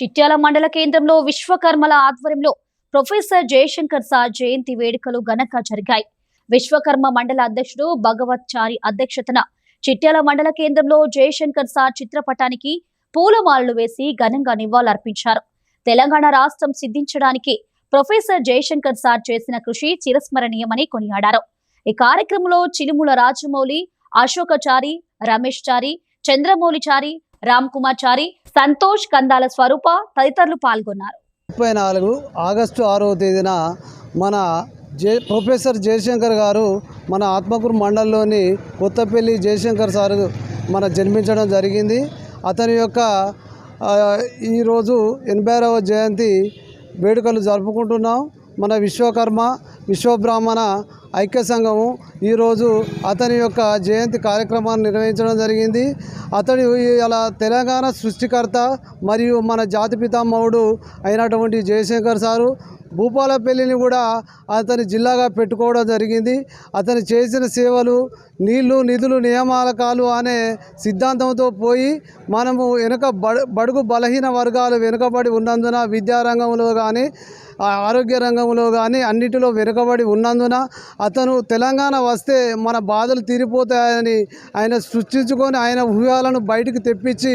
చిట్యాల మండల కేంద్రంలో విశ్వకర్మల ఆధ్వర్యంలో ప్రొఫెసర్ జయశంకర్ సార్ జయంతి వేడుకలు ఘనంగా జరిగాయి. విశ్వకర్మ మండల అధ్యక్షుడు భగవత్చారి అధ్యక్షతన చిట్యాల మండల కేంద్రంలో జయశంకర్ సార్ చిత్రపటానికి పూలమాలలు వేసి ఘనంగా నివాళులర్పించారు. తెలంగాణ రాష్ట్రం సిద్ధించడానికి ప్రొఫెసర్ జయశంకర్ సార్ చేసిన కృషి చిరస్మరణీయమని కొనియాడారు. ఈ కార్యక్రమంలో చిలుముల రాజమౌళి, అశోకచారి, రమేష్ చారి, చంద్రమౌళిచారి, రామ్ కుమార్ చారి, సంతోష్, కందాల స్వరూప తదితరులు పాల్గొన్నారు. 34 ఆగస్టు 6వ తేదీన మన ప్రొఫెసర్ జయశంకర్ గారు మన ఆత్మకూరు మండలంలోని కొత్తపల్లి జయశంకర్ సార్ మన జన్మించడం జరిగింది. అతని యొక్క ఈరోజు 86వ జయంతి వేడుకలు జరుపుకుంటున్నాం. మన విశ్వబ్రాహ్మణ ఐక్య సంఘము ఈరోజు అతని యొక్క జయంతి కార్యక్రమాన్ని నిర్వహించడం జరిగింది. అతడు ఇలా తెలంగాణ సృష్టికర్త మరియు మన జాతి పితామహుడు అయినటువంటి జయశంకర్ సారు భూపాలపల్లిని కూడా అతని జిల్లాగా పెట్టుకోవడం జరిగింది. అతను చేసిన సేవలు నీళ్లు నిధులు నియామకాలు అనే సిద్ధాంతంతో పోయి మనము బడుగు బలహీన వర్గాలు వెనుకబడి ఉన్నందున విద్యారంగంలో కానీ ఆరోగ్య రంగంలో కానీ అన్నిటిలో వెనుకబడి ఉన్నందున అతను తెలంగాణ వస్తే మన బాధలు తీరిపోతాయని ఆయన సృష్టించుకొని ఆయన ఊహలను బయటికి తెప్పించి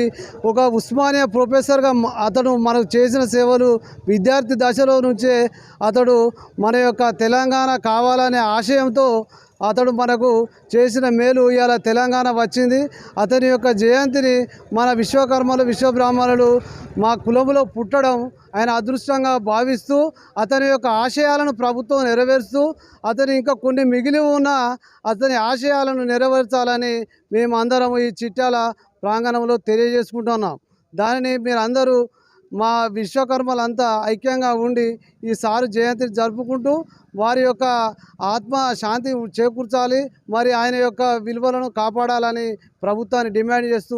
ఒక ఉస్మానియా ప్రొఫెసర్గా అతను మనకు చేసిన సేవలు విద్యార్థి దశలో నుంచే అతడు మన యొక్క తెలంగాణ కావాలనే ఆశయంతో అతడు మనకు చేసిన మేలు ఇవాళ తెలంగాణ వచ్చింది. అతని యొక్క జయంతిని మన విశ్వకర్మలు విశ్వబ్రాహ్మణులు మా కులంలో పుట్టడం ఆయన అదృష్టంగా భావిస్తూ అతని యొక్క ఆశయాలను ప్రభుత్వం నెరవేరుస్తూ అతని ఇంకా కొన్ని మిగిలి ఉన్న అతని ఆశయాలను నెరవేర్చాలని మేము అందరం ఈ చిట్యాల ప్రాంగణంలో తెలియజేసుకుంటున్నాం. దానిని మీరు అందరూ మా విశ్వకర్మలంతా ఐక్యంగా ఉండి ఈ సారు జయంతిని జరుపుకుంటూ వారి యొక్క ఆత్మ శాంతి చేకూర్చాలి, మరి ఆయన యొక్క విలువలను కాపాడాలని ప్రభుత్వాన్ని డిమాండ్ చేస్తూ